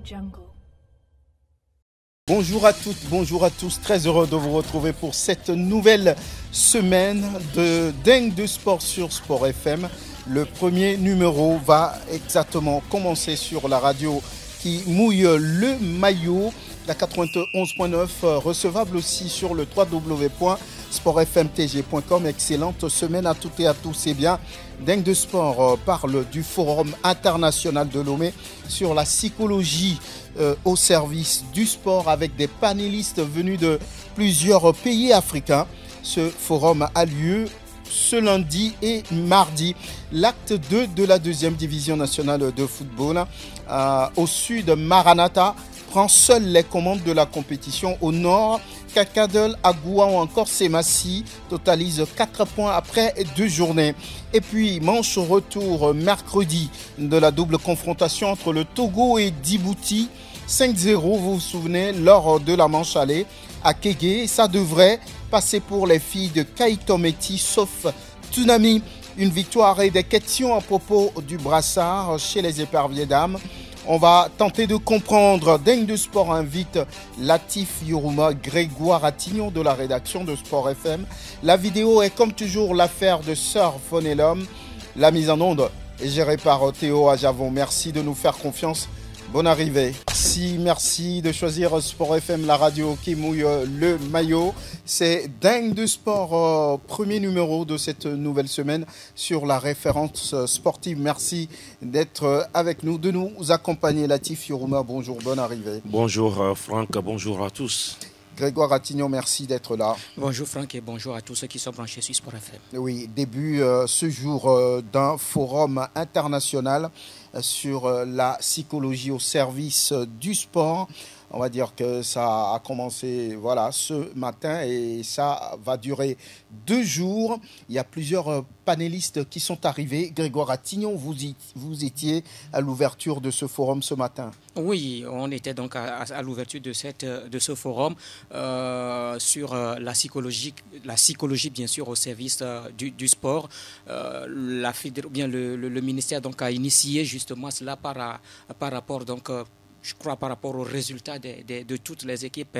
Jungle. Bonjour à toutes, bonjour à tous, très heureux de vous retrouver pour cette nouvelle semaine de Dingue de Sport sur Sport FM. Le premier numéro va exactement commencer sur la radio qui mouille le maillot, la 91.9, recevable aussi sur le www.sportfmtg.com. Excellente semaine à toutes et à tous. Et bien, Dingue de Sport parle du Forum international de Lomé sur la psychologie au service du sport avec des panélistes venus de plusieurs pays africains. Ce forum a lieu ce lundi et mardi. L'acte 2 de la deuxième division nationale de football au sud, Maranatha prend seul les commandes de la compétition. Au nord, Kakadel, Agoua ou encore Semassi totalise 4 points après 2 journées. Et puis, manche retour mercredi de la double confrontation entre le Togo et Djibouti. 5-0, vous vous souvenez, lors de la manche aller à Kégué. Ça devrait passer pour les filles de Kaïtometi, sauf Tsunami. Une victoire et des questions à propos du brassard chez les éperviers dames. On va tenter de comprendre. Dingue de Sport invite Latif Youruma, Grégoire Attignon de la rédaction de Sport FM. La vidéo est comme toujours l'affaire de Sir Fonelum. La mise en onde est gérée par Théo Ajavon. Merci de nous faire confiance. Bonne arrivée. Merci de choisir Sport FM, la radio qui mouille le maillot. C'est Dingue de Sport, premier numéro de cette nouvelle semaine sur la référence sportive. Merci d'être avec nous, de nous accompagner. Latif Youruma, bonjour, bonne arrivée. Bonjour Franck, bonjour à tous. Grégoire Attignon, merci d'être là. Bonjour Franck et bonjour à tous ceux qui sont branchés sur Sport FM. Oui, début ce jour d'un forum international sur la psychologie au service du sport. On va dire que ça a commencé ce matin et ça va durer 2 jours. Il y a plusieurs panélistes qui sont arrivés. Grégoire Attignon, vous étiez à l'ouverture de ce forum ce matin. Oui, on était donc à l'ouverture de ce forum sur la psychologie bien sûr au service du sport. Le ministère donc a initié justement cela par rapport donc je crois par rapport aux résultats de toutes les équipes,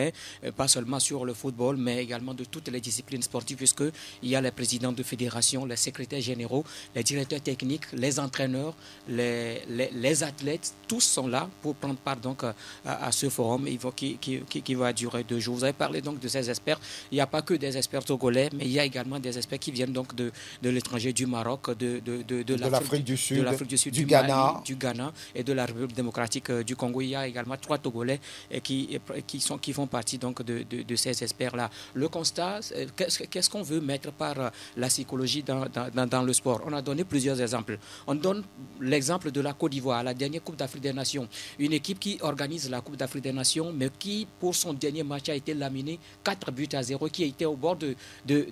pas seulement sur le football, mais également de toutes les disciplines sportives, puisqu'il y a les présidents de fédération, les secrétaires généraux, les directeurs techniques, les entraîneurs, les athlètes, tous sont là pour prendre part donc à ce forum qui va durer 2 jours. Vous avez parlé donc de ces experts. Il n'y a pas que des experts togolais, mais il y a également des experts qui viennent donc de l'étranger, du Maroc, de l'Afrique du Sud, du Ghana et de la République démocratique du Congo. Il y a également 3 Togolais qui font partie donc de ces experts-là. Le constat, qu'est-ce qu'on veut mettre par la psychologie dans le sport? On a donné plusieurs exemples. On donne l'exemple de la Côte d'Ivoire, la dernière Coupe d'Afrique des Nations. Une équipe qui organise la Coupe d'Afrique des Nations, mais qui, pour son dernier match, a été laminée 4-0, qui a été au bord de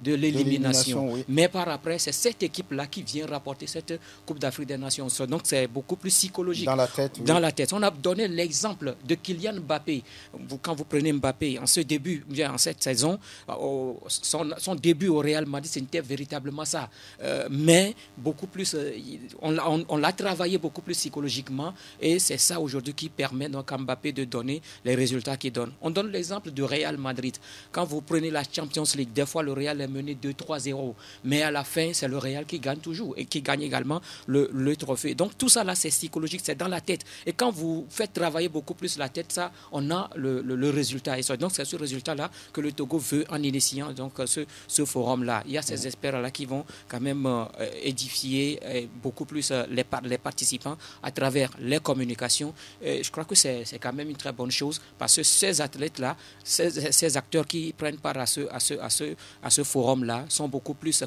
l'élimination. Oui. Mais par après, c'est cette équipe-là qui vient rapporter cette Coupe d'Afrique des Nations. Donc, c'est beaucoup plus psychologique. Dans la tête. Oui. Dans la tête. On a donné l'exemple de Kylian Mbappé. Quand vous prenez Mbappé, en cette saison, son début au Real Madrid, c'était véritablement ça. Mais beaucoup plus, on l'a travaillé beaucoup plus psychologiquement et c'est ça aujourd'hui qui permet donc à Mbappé de donner les résultats qu'il donne. On donne l'exemple du Real Madrid. Quand vous prenez la Champions League, des fois le Real est mené 2-3-0, mais à la fin, c'est le Real qui gagne toujours et qui gagne également le trophée. Donc tout ça là, c'est psychologique, c'est dans la tête. Et quand vous faites travailler beaucoup plus la tête, ça, on a le résultat. Et donc c'est ce résultat-là que le Togo veut en initiant donc ce forum-là. Il y a ces experts-là qui vont quand même édifier beaucoup plus les participants à travers les communications. Et je crois que c'est quand même une très bonne chose parce que ces athlètes-là, ces acteurs qui prennent part à ce forum-là sont beaucoup plus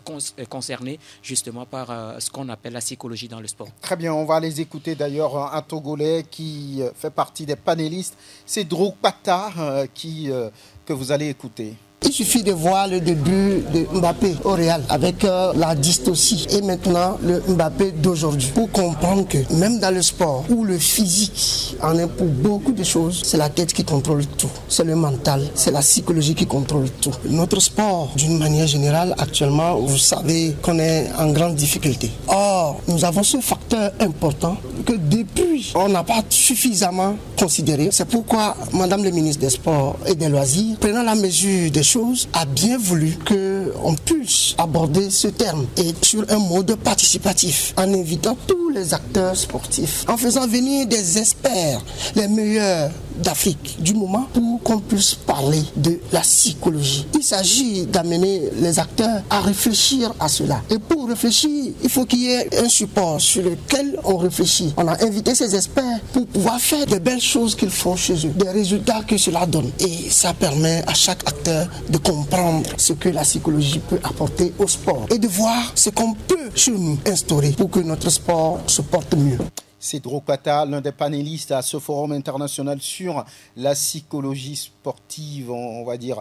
concernés justement par ce qu'on appelle la psychologie dans le sport. Très bien, on va les écouter d'ailleurs. Un Togolais qui fait partie des panélistes, c'est Drog Pata que vous allez écouter. Il suffit de voir le début de Mbappé au Real avec la dystocie et maintenant le Mbappé d'aujourd'hui pour comprendre que même dans le sport où le physique en est pour beaucoup de choses, c'est la tête qui contrôle tout, c'est le mental, c'est la psychologie qui contrôle tout. Notre sport d'une manière générale actuellement, vous savez qu'on est en grande difficulté. Or, sport, nous avons ce facteur important que depuis, on n'a pas suffisamment considéré. C'est pourquoi Madame le ministre des Sports et des Loisirs, prenant la mesure des choses, a bien voulu qu'on puisse aborder ce terme et sur un mode participatif, en invitant tous les acteurs sportifs, en faisant venir des experts, les meilleurs d'Afrique du moment, pour qu'on puisse parler de la psychologie. Il s'agit d'amener les acteurs à réfléchir à cela. Et pour réfléchir, il faut qu'il y ait un support sur lequel on réfléchit. On a invité ces experts pour pouvoir faire de belles choses qu'ils font chez eux, des résultats que cela donne. Et ça permet à chaque acteur de comprendre ce que la psychologie peut apporter au sport et de voir ce qu'on peut chez nous instaurer pour que notre sport se porte mieux. Cédro Kata, l'un des panélistes à ce forum international sur la psychologie sportive, on va dire,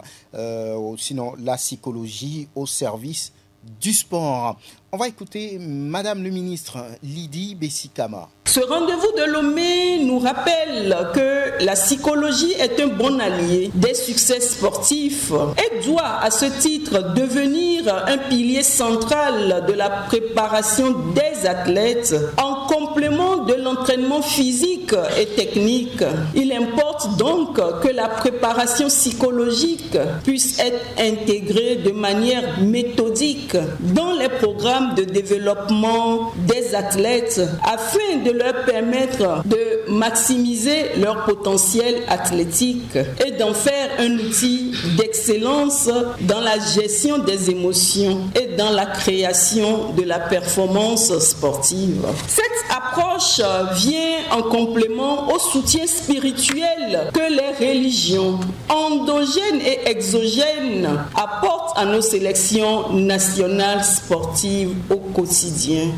sinon la psychologie au service du sport. On va écouter Madame le ministre Lydie Bessikama. Ce rendez-vous de Lomé nous rappelle que la psychologie est un bon allié des succès sportifs et doit à ce titre devenir un pilier central de la préparation des athlètes en complément de l'entraînement physique et technique. Il importe donc que la préparation psychologique puisse être intégrée de manière méthodique dans les programmes de développement des athlètes afin de leur permettre de maximiser leur potentiel athlétique et d'en faire un outil d'excellence dans la gestion des émotions et dans la création de la performance sportive. Cette approche vient en complément au soutien spirituel que les religions endogènes et exogènes apportent à nos sélections nationales sportives au quotidien.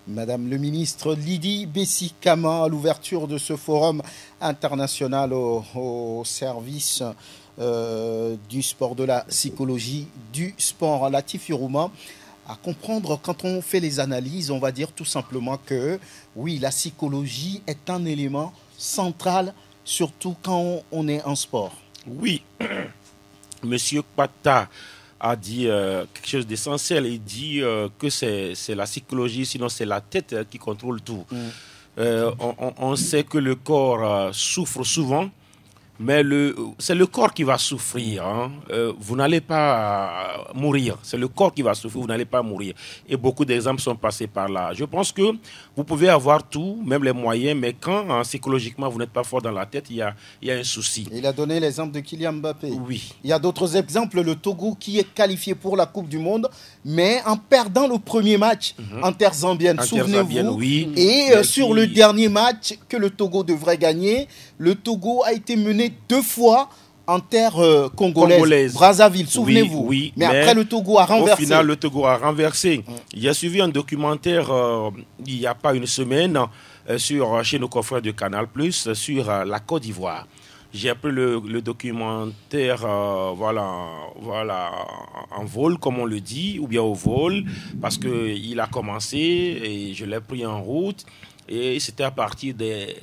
Madame le ministre Lydie Bessikama à l'ouverture de ce forum international au service du sport, de la psychologie du sport. Latif Youruma, à comprendre, quand on fait les analyses, on va dire tout simplement que oui, la psychologie est un élément central, surtout quand on est en sport. Oui, Monsieur Pata a dit quelque chose d'essentiel. Il dit que c'est la psychologie, sinon c'est la tête qui contrôle tout. On sait que le corps souffre souvent, mais c'est le corps qui va souffrir. Hein. Vous n'allez pas mourir. C'est le corps qui va souffrir, vous n'allez pas mourir. Et beaucoup d'exemples sont passés par là. Je pense que vous pouvez avoir tout, même les moyens, mais quand psychologiquement vous n'êtes pas fort dans la tête, il y a un souci. Il a donné l'exemple de Kylian Mbappé. Oui. Il y a d'autres exemples. Le Togo qui est qualifié pour la Coupe du Monde, mais en perdant le premier match en terre zambienne, souvenez-vous. Oui. Et sur le dernier match que le Togo devrait gagner, le Togo a été mené 2 fois en terre congolaise. Brazzaville, souvenez-vous. Oui, mais après le Togo a renversé. Au final, le Togo a renversé. J'ai suivi un documentaire il n'y a pas une semaine chez nos confrères de Canal+, sur la Côte d'Ivoire. J'ai pris le documentaire en vol, comme on le dit, ou bien au vol, parce qu'il a commencé et je l'ai pris en route. Et c'était à partir des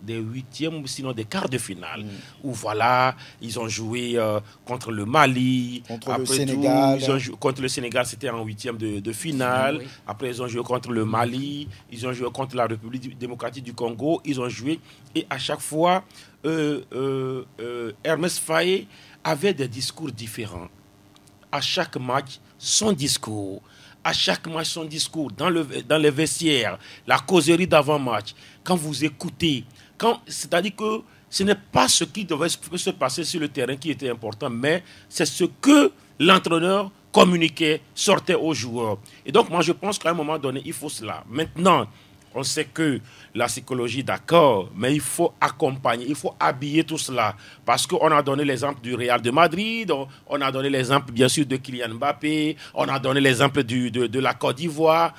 huitièmes, sinon des quarts de finale, où voilà, ils ont joué contre le Mali, contre le Sénégal. Contre le Sénégal, c'était en huitième de finale. Oui. Après, ils ont joué contre le Mali, ils ont joué contre la République démocratique du Congo, ils ont joué. Et à chaque fois, Hermès Faé avait des discours différents. À chaque match, son discours. À chaque match, son discours, dans les vestiaires, la causerie d'avant-match, quand vous écoutez, c'est-à-dire que ce n'est pas ce qui devait se passer sur le terrain qui était important, mais c'est ce que l'entraîneur communiquait, sortait aux joueurs. Et donc, moi, je pense qu'à un moment donné, il faut cela. Maintenant, on sait que la psychologie, d'accord, mais il faut accompagner, il faut habiller tout cela. Parce qu'on a donné l'exemple du Real de Madrid, on a donné l'exemple, bien sûr, de Kylian Mbappé, on a donné l'exemple de la Côte d'Ivoire.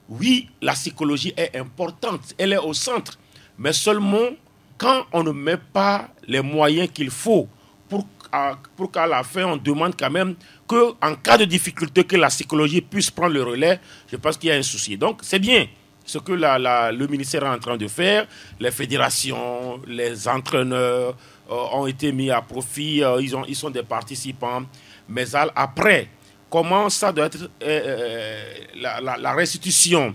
Oui, la psychologie est importante, elle est au centre. Mais seulement quand on ne met pas les moyens qu'il faut pour qu'à la fin, on demande quand même qu'en cas de difficulté, que la psychologie puisse prendre le relais, je pense qu'il y a un souci. Donc, c'est bien ce que le ministère est en train de faire. Les fédérations, les entraîneurs ont été mis à profit, ils sont des participants. Mais après, comment ça doit être la restitution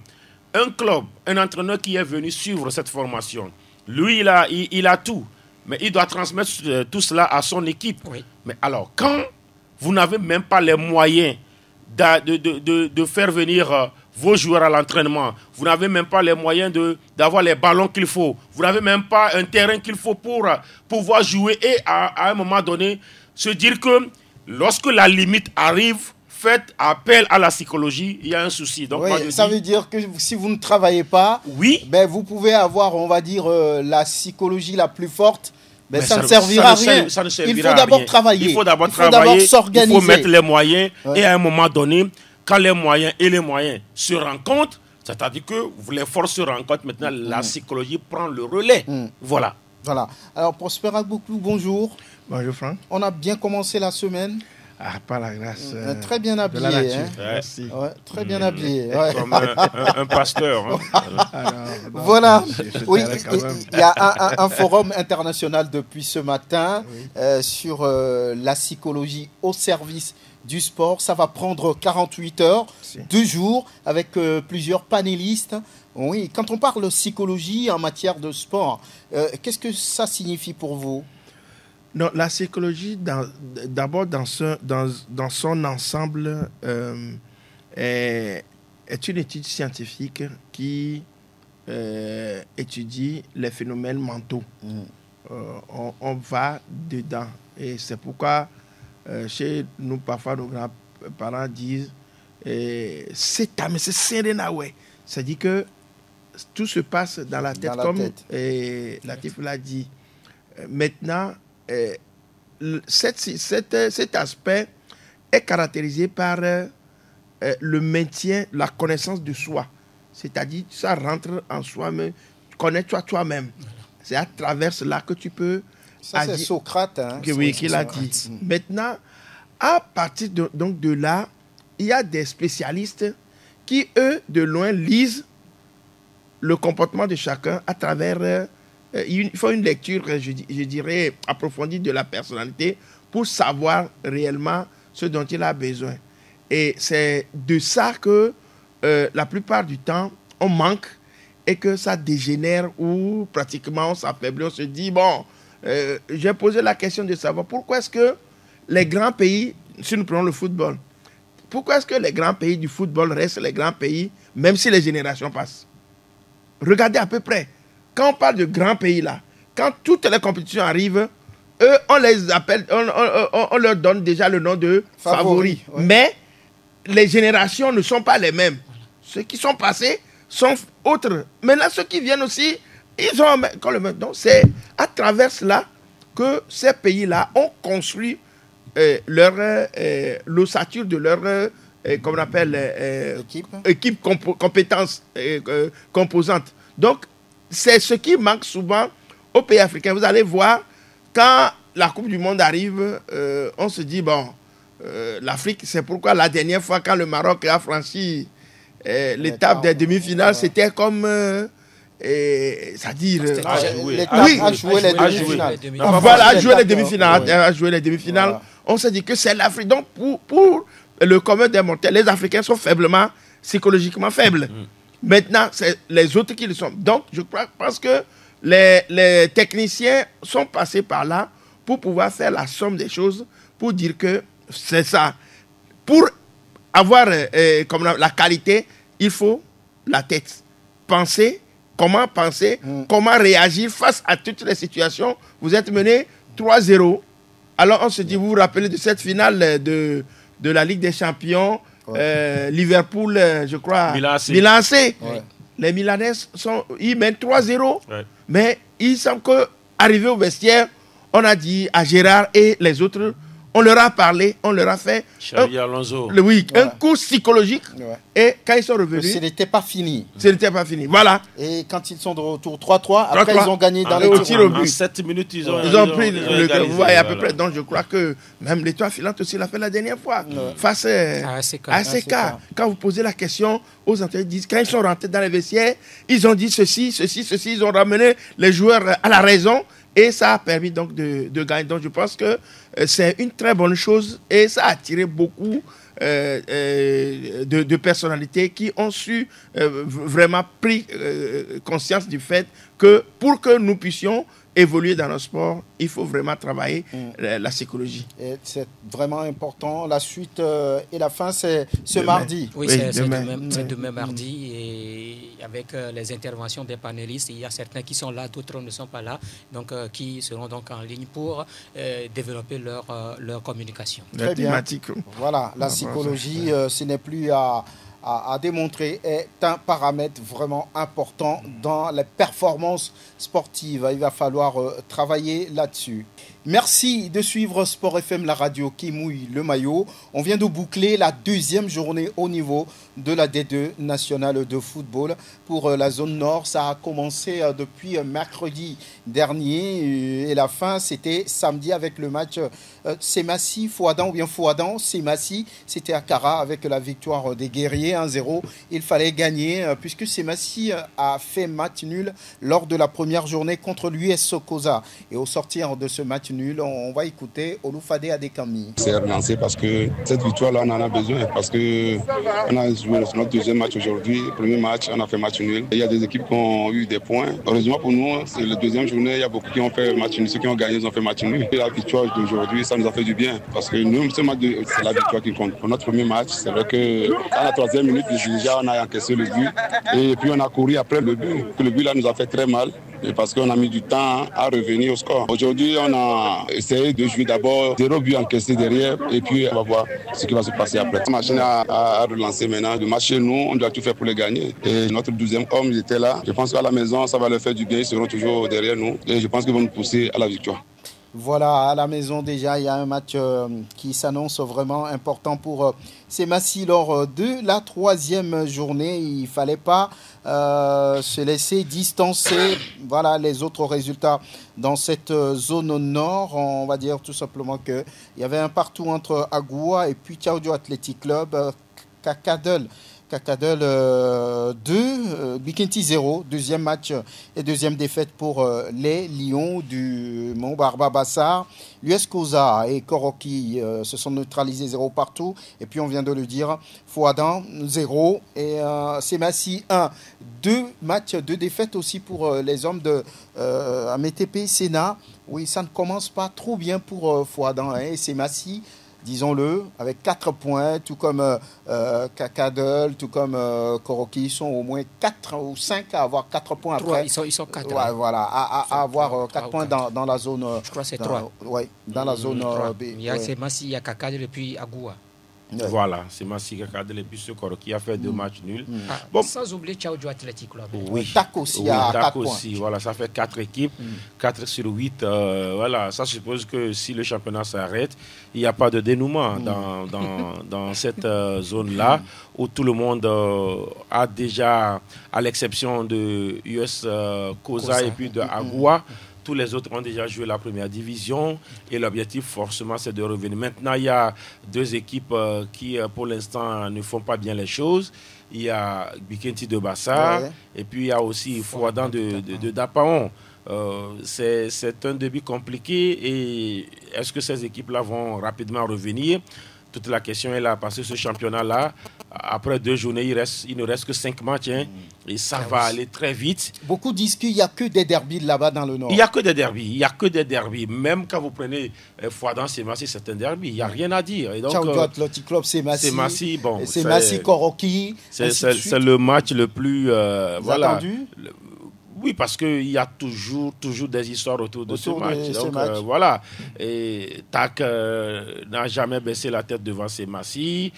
un club, un entraîneur qui est venu suivre cette formation, lui, il a tout. Mais il doit transmettre tout cela à son équipe. Oui. Mais alors, quand vous n'avez même pas les moyens de faire venir vos joueurs à l'entraînement, vous n'avez même pas les moyens d'avoir les ballons qu'il faut, vous n'avez même pas un terrain qu'il faut pour pouvoir jouer et à un moment donné, se dire que lorsque la limite arrive, faites appel à la psychologie, il y a un souci. Donc, Oui, ça veut dire que si vous ne travaillez pas, oui, ben vous pouvez avoir, on va dire, la psychologie la plus forte, mais ça ne ça servira à rien. ça ne Il servira faut à d'abord rien. travailler. Il faut d'abord travailler, s'organiser. il faut mettre les moyens. Ouais. Et à un moment donné, quand les moyens et les moyens se rencontrent, c'est-à-dire que les forces se rencontrent, maintenant la psychologie prend le relais. Voilà. Voilà. Alors, Prosper Agboklou, bonjour. Bonjour Franck. On a bien commencé la semaine. Ah, par la grâce. Très bien de habillé. la nature. Hein. Merci. Ouais, très bien habillé. Ouais. Comme un pasteur. Hein. Alors, non, Voilà. je Oui, dirais quand même. il y a un forum international depuis ce matin sur la psychologie au service du sport. Ça va prendre 48 heures, 2 jours, avec plusieurs panélistes. Oui, quand on parle de psychologie en matière de sport, qu'est-ce que ça signifie pour vous? Non, la psychologie, d'abord dans son ensemble, est une étude scientifique qui étudie les phénomènes mentaux. On va dedans. Et c'est pourquoi, chez nous, parfois, nos grands-parents disent c'est Serenawe. C'est-à-dire que tout se passe dans la tête, comme Latif l'a dit. Maintenant, cet aspect est caractérisé par le maintien, la connaissance de soi. C'est-à-dire, ça rentre en soi-même, connais-toi toi-même. C'est à travers cela que tu peux... Ça, c'est Socrate. Hein, qui l'a dit. Maintenant, à partir donc de là, il y a des spécialistes qui, eux, de loin, lisent le comportement de chacun à travers... il faut une lecture, je dirais, approfondie de la personnalité pour savoir réellement ce dont il a besoin. Et c'est de ça que la plupart du temps, on manque et que ça dégénère ou pratiquement on s'affaiblit. On se dit, bon, j'ai posé la question de savoir pourquoi est-ce que les grands pays, si nous prenons le football, pourquoi est-ce que les grands pays du football restent les grands pays, même si les générations passent? Regardez à peu près. Quand on parle de grands pays là, quand toutes les compétitions arrivent, eux, on les appelle, on leur donne déjà le nom de favoris. Ouais. Mais les générations ne sont pas les mêmes. Ceux qui sont passés sont autres. Maintenant, ceux qui viennent aussi, ils ont quand le même. Donc, c'est à travers cela que ces pays-là ont construit l'ossature de leur, comme on appelle, équipe compétences composantes. Donc, c'est ce qui manque souvent aux pays africains. Vous allez voir, quand la Coupe du Monde arrive, on se dit, bon, l'Afrique, c'est pourquoi la dernière fois, quand le Maroc a franchi l'étape des demi-finales, c'était comme... c'est-à-dire... à jouer les demi-finales. Voilà, à jouer les demi-finales. On se dit que c'est l'Afrique. Donc, pour le commun des mortels, les Africains sont faiblement, psychologiquement faibles. Maintenant, c'est les autres qui le sont. Donc, je pense que les techniciens sont passés par là pour pouvoir faire la somme des choses, pour dire que c'est ça. Pour avoir comme la qualité, il faut la tête. Comment réagir face à toutes les situations. Vous êtes mené 3-0. Alors, on se dit, vous vous rappelez de cette finale de la Ligue des Champions, Liverpool, je crois, Milan AC. Ouais. Les Milanais, ils mènent 3-0, mais ils semblent qu'arrivés au vestiaire, on a dit à Gérard et les autres, on leur a parlé, on leur a fait un coup psychologique. Et quand ils sont revenus... Ce n'était pas fini. Voilà. Et quand ils sont de retour 3-3, après ils ont gagné dans les tirs au but. En 7 minutes, ils ont pris le vous voyez à peu près. Donc je crois que même l'étoile filante aussi l'a fait la dernière fois. Face à ASK. Quand vous posez la question aux entraîneurs, ils disent, quand ils sont rentrés dans les vestiaires, ils ont dit ceci, ils ont ramené les joueurs à la raison. Et ça a permis donc de gagner. Donc je pense que c'est une très bonne chose et ça a attiré beaucoup de personnalités qui ont su vraiment pris conscience du fait que pour que nous puissions évoluer dans le sport, il faut vraiment travailler la psychologie. Et c'est vraiment important. La suite et la fin, c'est ce mardi. Oui, c'est demain mardi. Et avec les interventions des panélistes, il y a certains qui sont là, d'autres ne sont pas là, donc qui seront donc en ligne pour développer leur communication. Très bien. Voilà, la psychologie, ce n'est plus à démontrer, est un paramètre vraiment important dans les performances sportives. Il va falloir travailler là-dessus. Merci de suivre Sport FM, la radio qui mouille le maillot. On vient de boucler la deuxième journée au niveau de la D2 nationale de football. Pour la zone nord, ça a commencé depuis mercredi dernier et la fin, c'était samedi avec le match Semassi-Fouadan ou bien Fouadan-Semassi. C'était à Kara avec la victoire des guerriers 1-0. Il fallait gagner puisque Semassi a fait match nul lors de la première journée contre l'US Sokoza. Et au sortir de ce match nul, on va écouter Oloufade Adekami. C'est relancé parce que cette victoire-là, on en a besoin parce qu'on a joué notre deuxième match aujourd'hui. Premier match, on a fait match nul. Il y a des équipes qui ont eu des points. Heureusement pour nous, c'est la deuxième journée, il y a beaucoup qui ont fait match nul. Ceux qui ont gagné, ils ont fait match nul. Et la victoire d'aujourd'hui, ça nous a fait du bien parce que nous, c'est la victoire qui compte. Pour notre premier match, c'est vrai qu'à la troisième minute, déjà, on a encaissé le but. Et puis, on a couru après le but. Le but, là, nous a fait très mal. Et parce qu'on a mis du temps à revenir au score. Aujourd'hui, on a essayé de jouer d'abord 0 but encaissé derrière et puis on va voir ce qui va se passer après. La machine a relancé maintenant. Le match chez nous, on doit tout faire pour les gagner. Et notre 12e homme, il était là. Je pense qu'à la maison, ça va leur faire du bien. Ils seront toujours derrière nous. Et je pense qu'ils vont nous pousser à la victoire. Voilà, à la maison déjà, il y a un match qui s'annonce vraiment important pour Semassi lors de la troisième journée. Il ne fallait pas se laisser distancer. Voilà les autres résultats dans cette zone nord. On va dire tout simplement qu'il y avait un partout entre Agoua et puis Tchaoudio Athletic Club. Kakadel 2, Bikenti 0, deuxième match et deuxième défaite pour les Lions du Mont Barba-Bassar. L'US Koza et Koroki se sont neutralisés 0 partout. Et puis on vient de le dire, Fouadan 0 et Semassi 1. 2 matchs, 2 défaites aussi pour les hommes de Amétepe Sénat. Oui, ça ne commence pas trop bien pour Fouadan et Semassi. Disons-le, avec 4 points, tout comme Kakadel, tout comme Koroki, ils sont au moins 4 ou 5 à avoir 4 points 3, après. ils sont 4. Ouais, voilà, à avoir 4 points dans la zone. Je crois que c'est 3. Oui, dans la zone B. Il y a Semassi, il y a Kakadel et puis Agoua. Ouais. Voilà, c'est Massi Kakadel et puis ce qui a fait 2 matchs nuls. Bon. Sans oublier Tchaoudio Athletic Club. Oui, TAC aussi à 4 points. Voilà, ça fait 4 équipes, 4 sur 8. Voilà, ça suppose que si le championnat s'arrête, il n'y a pas de dénouement dans cette zone-là où tout le monde a déjà, à l'exception de US Koza et puis de Agoua, tous les autres ont déjà joué la première division et l'objectif forcément c'est de revenir. Maintenant il y a 2 équipes qui pour l'instant ne font pas bien les choses. Il y a Bikenti de Bassar et puis il y a aussi Fouadan de Dapaon. C'est un début compliqué et est-ce que ces équipes-là vont rapidement revenir? Toute la question est là parce que ce championnat-là, après 2 journées, il ne reste que 5 matchs et ça va aller très vite. Beaucoup disent qu'il n'y a que des derbys là-bas dans le nord. Il n'y a que des derbys. Même quand vous prenez Fouadan, Semassi, c'est un derby. Il n'y a rien à dire. Tchaoudio Athletic Club, Semassi, bon, Semassi, Koroki. C'est le match le plus... attendu. Oui, parce qu'il y a toujours des histoires autour de ce match. Donc, voilà. Et TAC n'a jamais baissé la tête devant Semassi.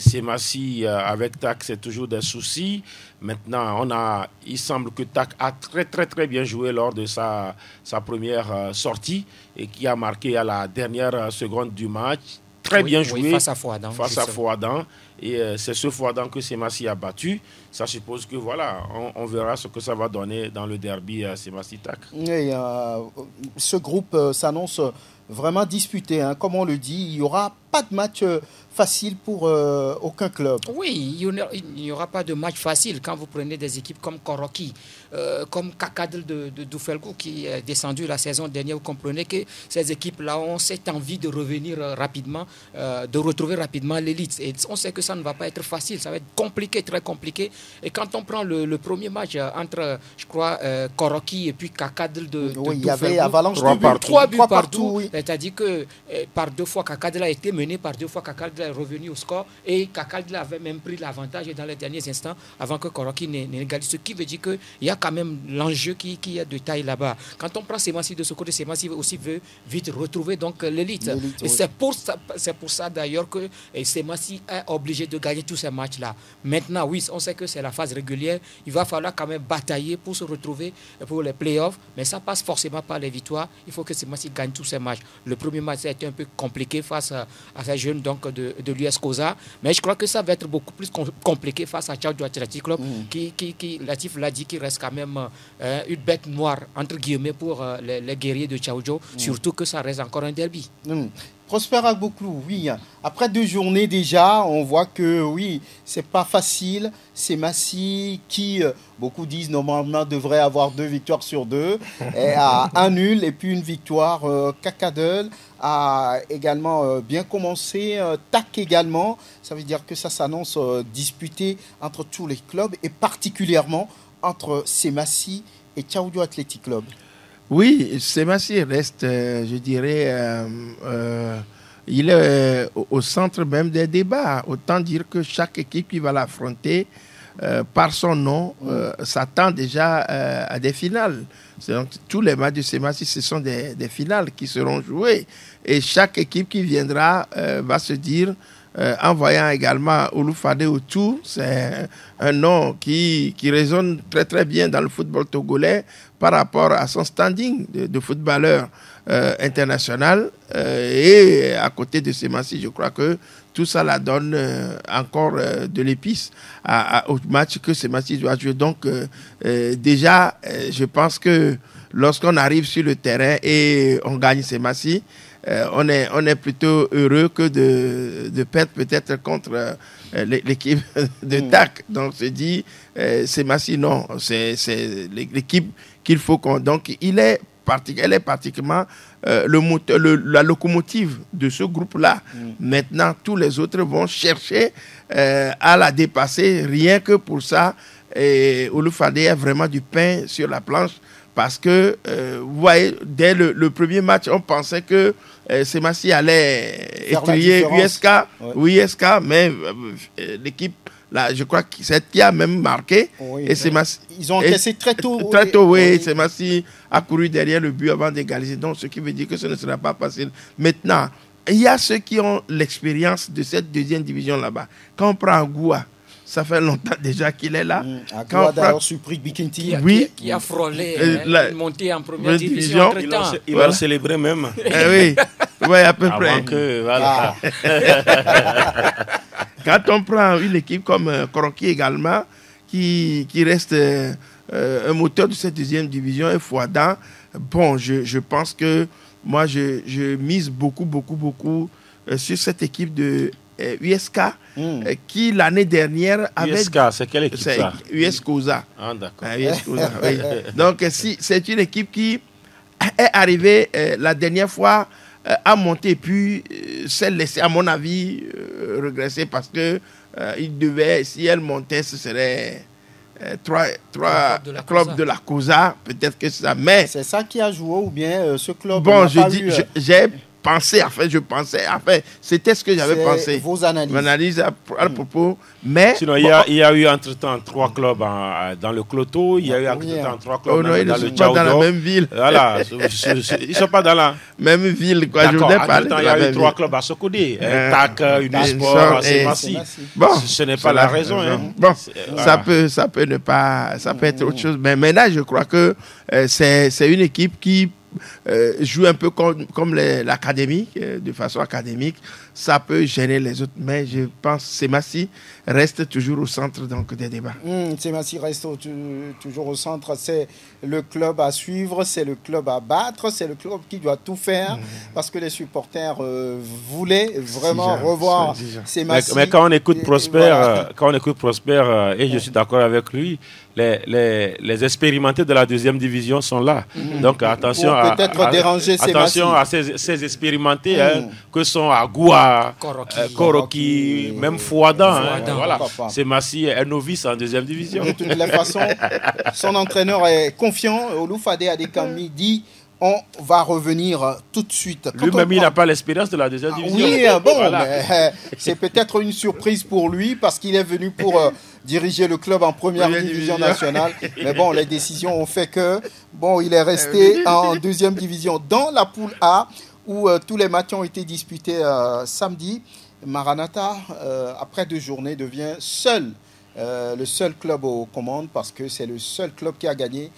Semassi, avec TAC, c'est toujours des soucis. Maintenant, il semble que TAC a très, très, très bien joué lors de sa première sortie et qui a marqué à la dernière seconde du match. Très bien joué face à Fouadan. Et c'est ce Fouadan que Semassi a battu. Ça suppose que voilà, on verra ce que ça va donner dans le derby Semassi-TAC. Ce groupe s'annonce vraiment disputé. Comme on le dit, il n'y aura pas pas de match facile pour aucun club. Oui, il n'y aura pas de match facile quand vous prenez des équipes comme Koroki, comme Kakadl de Doufelco qui est descendu la saison dernière. Vous comprenez que ces équipes-là ont cette envie de revenir rapidement, de retrouver rapidement l'élite. Et on sait que ça ne va pas être facile, ça va être compliqué, très compliqué. Et quand on prend le premier match entre, je crois, Koroki et puis Kakadl de Oui, il y Doufelco, avait avalanche trois buts partout. Oui. C'est-à-dire que par 2 fois, Kakadl a été mené, par 2 fois, Kakadl est revenu au score et Kakadl avait même pris l'avantage dans les derniers instants avant que Koroki n'égalise. Ce qui veut dire qu'il y a quand même l'enjeu qui est de taille là-bas. Quand on prend Semassi de ce côté, Semassi aussi veut vite retrouver donc l'élite. Et oui. C'est pour ça d'ailleurs que Semassi est obligé de gagner tous ces matchs-là. Maintenant, oui, on sait que c'est la phase régulière. Il va falloir quand même batailler pour se retrouver pour les playoffs, mais ça passe forcément par les victoires. Il faut que Semassi gagne tous ces matchs. Le premier match a été un peu compliqué face à ces jeunes donc, de l'US Cosa, mais je crois que ça va être beaucoup plus compliqué face à Tchaoudou Athletic Club, qui Latif l'a dit, qui reste quand même une bête noire, entre guillemets, pour les guerriers de Tchaoudou, surtout que ça reste encore un derby. Prosper Agboklou, oui. Après 2 journées déjà, on voit que oui, c'est pas facile. C'est Massy qui, beaucoup disent normalement, devrait avoir 2 victoires sur 2, et à 1 nul et puis une victoire. Kakadl a également bien commencé. TAC également. Ça veut dire que ça s'annonce disputé entre tous les clubs et particulièrement entre Semassi et Tchaoudou Athletic Club. Oui, Semassi reste, je dirais, il est au centre même des débats. Autant dire que chaque équipe qui va l'affronter, par son nom, s'attend déjà à des finales. Donc, tous les matchs de Semassi, ce sont des finales qui seront jouées. Et chaque équipe qui viendra va se dire, en voyant également Olufade autour, c'est un nom qui résonne très très bien dans le football togolais par rapport à son standing de footballeur international. Et à côté de Semassi, je crois que tout ça la donne encore de l'épice au match que Semassi doit jouer. Donc déjà, je pense que lorsqu'on arrive sur le terrain et on gagne Semassi, on est plutôt heureux que de perdre peut-être contre l'équipe de TAC. Donc, on se dit, Semassi, non, c'est l'équipe qu'il faut qu'on... Donc, elle est pratiquement la locomotive de ce groupe-là. Maintenant, tous les autres vont chercher à la dépasser. Rien que pour ça, Olufade a vraiment du pain sur la planche. Parce que, vous voyez, dès le premier match, on pensait que Semassi allait étrier USK, USK, mais l'équipe, là, je crois que c'est qui a même marqué. Oui, et Semassi, ils ont encaissé très tôt. Très tôt, oui. Semassi a couru derrière le but avant d'égaliser. Donc, ce qui veut dire que ce ne sera pas facile. Maintenant, il y a ceux qui ont l'expérience de cette deuxième division là-bas. Quand on prend Agoua, ça fait longtemps déjà qu'il est là. Quand d'ailleurs surpris Bikinti. Qui a frôlé une montée en première division. Il va le célébrer même. Oui, à peu près. Avant que, voilà. Quand on prend une équipe comme Koroki également, qui reste un moteur de cette deuxième division, et Fouadan, bon, je pense que moi, je mise beaucoup sur cette équipe de USK, qui l'année dernière avait... USK, c'est quelle équipe ça? US Cosa. Ah, d'accord. US Cosa, oui. Donc, c'est une équipe qui est arrivée la dernière fois à monter, puis s'est laissée, à mon avis, regresser parce que il devait, si elle montait, ce serait 3 clubs de la Cosa, peut-être que c'est ça, mais... C'est ça qui a joué ou bien ce club... Bon, j'ai pensé, c'était ce que j'avais pensé. Vos analyses. Mon analyse à propos, mais... Sinon, il y a eu entre-temps 3 clubs dans le Cloto, il y a eu entre-temps 3 clubs dans le Tchaoudou. Dans la même ville. Voilà, ils ne sont pas dans la même ville, quoi. Je voulais parler. Il y a eu 3 clubs à Sokodé, TAC, Unisport, Semassi. Bon, ce n'est pas la raison. Bon, ça peut ne pas, ça peut être autre chose. Mais maintenant, je crois que c'est une équipe qui joue un peu comme l'académie, de façon académique. Ça peut gêner les autres, mais je pense que Semassi reste toujours au centre donc, des débats. Semassi reste toujours au centre. C'est le club à suivre, c'est le club à battre, c'est le club qui doit tout faire parce que les supporters voulaient vraiment revoir Semassi. Mais quand on écoute Prosper, et je suis d'accord avec lui, les expérimentés de la deuxième division sont là. Donc attention à ces expérimentés que sont Agoua, Koroki, même Fouadan. Voilà. Semassi est novice en deuxième division. De toutes les façons, son entraîneur est confiant. Oloufade Adekami dit on va revenir tout de suite. Lui-même, il n'a pas l'expérience de la deuxième division. Oui, bon, voilà. Mais c'est peut-être une surprise pour lui parce qu'il est venu pour diriger le club en première division nationale. Mais bon, les décisions ont fait que, bon, il est resté en deuxième division. Dans la poule A, où tous les matchs ont été disputés samedi, Maranatha, après 2 journées, devient le seul club aux commandes parce que c'est le seul club qui a gagné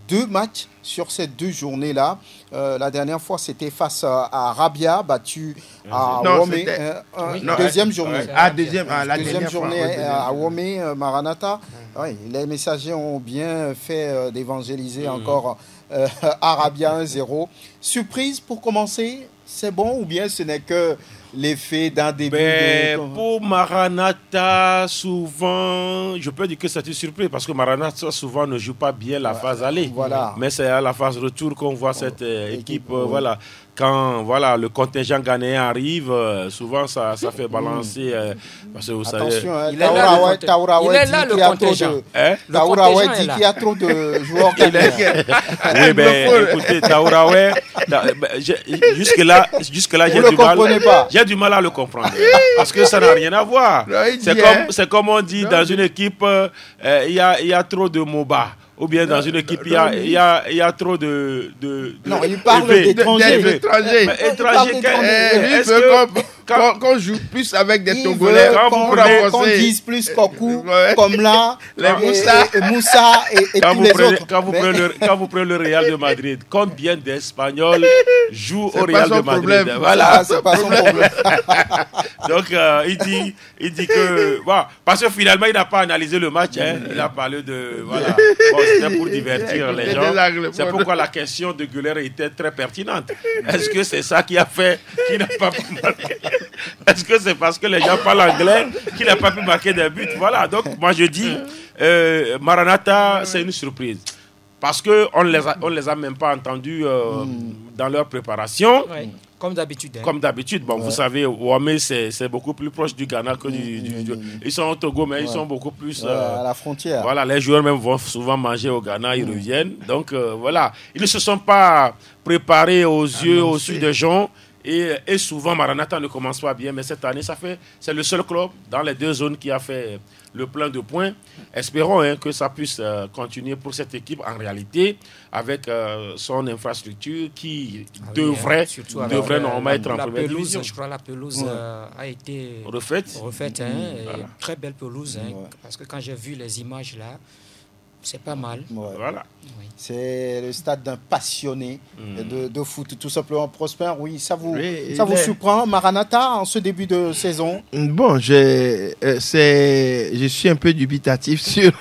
2 matchs sur ces 2 journées-là. La dernière fois, c'était face à Rabia, battu à Womé. Deuxième journée. La deuxième journée à Womé, Maranatha. Oui, les messagers ont bien fait d'évangéliser encore Arabia 1-0. Surprise pour commencer, c'est bon ou bien ce n'est que l'effet d'un début Pour Maranatha, souvent, je peux dire que c'est une surprise parce que Maranatha souvent ne joue pas bien la phase aller. Voilà. Mais c'est à la phase retour qu'on voit cette équipe. Voilà. Quand le contingent ghanéen arrive, souvent ça fait balancer. Parce que vous attention, savez, Taouraoué dit qu'il y a trop de Taouraoué dit qu'il y a trop de joueurs ghanéens. Oui, mais écoutez, Taouraoué, jusque-là, j'ai du mal à le comprendre. Parce que ça n'a rien à voir. C'est comme on dit dans une équipe, il y a trop de MOBA. Ou bien dans une équipe, il y a trop de non, il parle d'étrangers. Qu'on joue plus avec des Togolais, qu'on dise plus Kokou, comme là, Moussa et tous les autres. Quand vous prenez le Real de Madrid, combien d'Espagnols jouent au Real de Madrid? Voilà, c'est pas son problème. Donc, il dit que... Bon, parce que finalement, il n'a pas analysé le match. Il a parlé de... Voilà. Bon, c'était pour divertir les gens. C'est pourquoi la question de Guler était très pertinente. Est-ce que c'est ça qui a fait qu'il n'a pas pu marquer? Est-ce que c'est parce que les gens parlent anglais qu'il n'a pas pu marquer des buts? Voilà, donc moi je dis, Maranatha, c'est une surprise. Parce qu'on ne les a même pas entendus dans leur préparation. Ouais. Comme d'habitude. Comme d'habitude. Bon, vous savez, Wamé, c'est beaucoup plus proche du Ghana que du... Ils sont au Togo, mais ils sont beaucoup plus... à la frontière. Voilà, les joueurs même vont souvent manger au Ghana, ils reviennent. Donc, voilà. Ils ne se sont pas préparés aux yeux, au su des gens. Et souvent, Maranatha ne commence pas bien. Mais cette année, c'est le seul club dans les 2 zones qui a fait le plein de points. Espérons que ça puisse continuer pour cette équipe en réalité avec son infrastructure qui devrait normalement être en première division. Je crois que la pelouse a été refaite. Voilà. Très belle pelouse. Parce que quand j'ai vu les images là, c'est pas mal. Voilà. Oui. C'est le stade d'un passionné de foot, tout simplement. Prosper, oui, ça vous surprend, Maranatha, en ce début de saison? Bon, je suis un peu dubitatif sur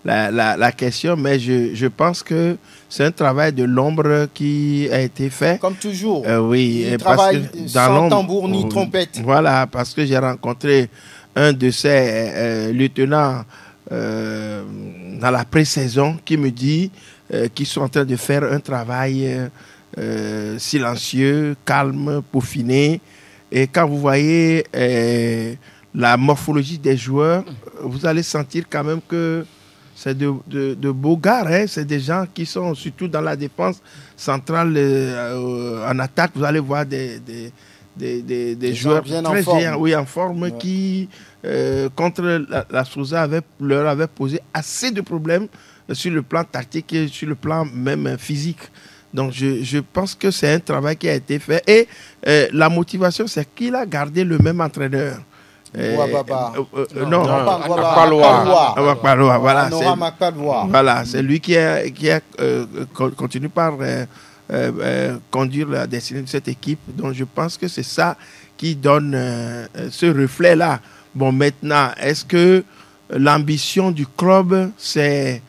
la question, mais je pense que c'est un travail de l'ombre qui a été fait. Comme toujours. Oui. Il travaille sans tambour ni trompette. Voilà, parce que j'ai rencontré un de ces lieutenants dans la pré-saison qui me dit qu'ils sont en train de faire un travail silencieux, calme, peaufiné. Et quand vous voyez la morphologie des joueurs, vous allez sentir quand même que c'est de beaux gars. C'est des gens qui sont surtout dans la défense centrale en attaque. Vous allez voir des joueurs bien en forme qui, contre la Souza, leur avait posé assez de problèmes sur le plan tactique et sur le plan même physique. Donc, je pense que c'est un travail qui a été fait. Et la motivation, c'est qu'il a gardé le même entraîneur. Voilà, c'est lui qui a continué par conduire la destinée de cette équipe. Donc je pense que c'est ça qui donne ce reflet-là Bon, maintenant, est-ce que l'ambition du club, c'est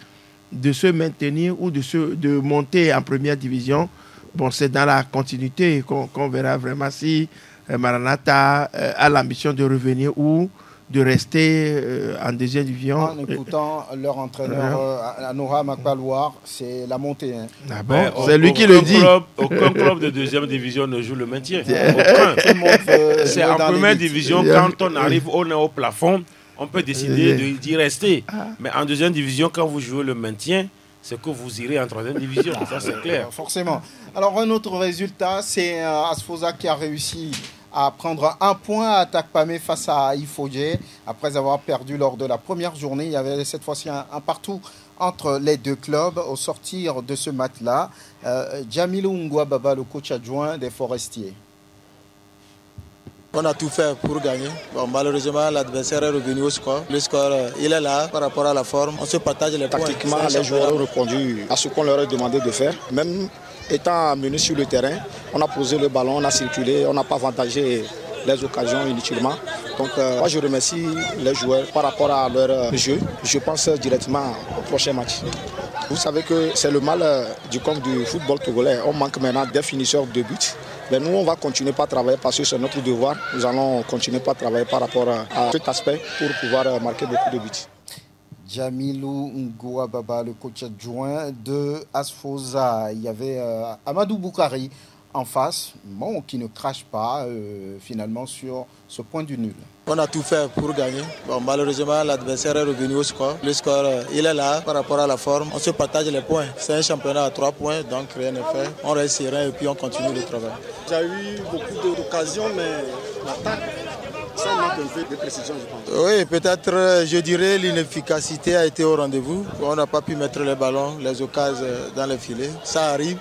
de se maintenir ou de monter en première division? Bon, c'est dans la continuité qu'on verra vraiment si Maranatha a l'ambition de revenir ou de rester en deuxième division. En écoutant leur entraîneur Anora Makpalouar, c'est la montée. Hein. Ah bon, c'est lui qui le dit. Aucun club de deuxième division ne joue le maintien. Aucun. C'est en première division, quand on arrive au plafond, on peut décider d'y rester. Mais en deuxième division, quand vous jouez le maintien, c'est que vous irez en troisième division. Ça, c'est clair. Forcément. Alors, un autre résultat, c'est Asfosa qui a réussi à prendre un point à Takpamé face à Ifodje. Après avoir perdu lors de la première journée, il y avait cette fois-ci un partout entre les deux clubs. Au sortir de ce match-là, Jamilou Ngouababa, le coach adjoint des Forestiers. On a tout fait pour gagner. Bon, malheureusement, l'adversaire est revenu au score. Le score, il est là par rapport à la forme. On se partage les points. Tactiquement, les joueurs ont répondu à ce qu'on leur a demandé de faire. Même étant menés sur le terrain, on a posé le ballon, on a circulé, on n'a pas avantagé les occasions inutilement. Donc, moi, je remercie les joueurs par rapport à leur jeu. Je pense directement au prochain match. Vous savez que c'est le mal du camp du football togolais. On manque maintenant des finisseurs de but. Mais nous, on va continuer par travailler parce que c'est notre devoir. Nous allons continuer par travailler par rapport à cet aspect pour pouvoir marquer beaucoup de buts. Jamilou Ngouababa, le coach adjoint de Asfosa. Il y avait Amadou Boukari en face, bon, qui ne crache pas finalement sur ce point du nul. On a tout fait pour gagner. Bon, malheureusement, l'adversaire est revenu au score. Le score, il est là par rapport à la forme. On se partage les points. C'est un championnat à 3 points, donc rien n'est fait. On reste serein et puis on continue le travail. Il y a eu beaucoup d'occasions, mais l'attaque, ça manque un peu de précision, je pense. Oui, peut-être, je dirais, l'inefficacité a été au rendez-vous. On n'a pas pu mettre les ballons, les occasions dans les filets. Ça arrive.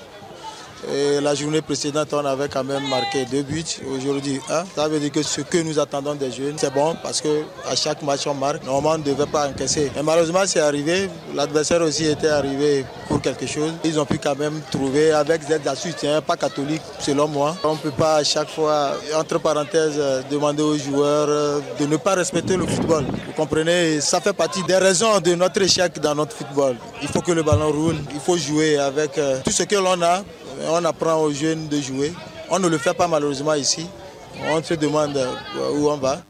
Et la journée précédente, on avait quand même marqué 2 buts. Aujourd'hui, 1. Ça veut dire que ce que nous attendons des jeunes, c'est bon parce qu'à chaque match, on marque. Normalement, on ne devait pas encaisser. Mais malheureusement, c'est arrivé. L'adversaire aussi était arrivé pour quelque chose. Ils ont pu quand même trouver avec des astuces, pas catholiques, selon moi. On ne peut pas à chaque fois, entre parenthèses, demander aux joueurs de ne pas respecter le football. Vous comprenez? Ça fait partie des raisons de notre échec dans notre football. Il faut que le ballon roule. Il faut jouer avec tout ce que l'on a. On apprend aux jeunes de jouer. On ne le fait pas malheureusement ici. On se demande où on va.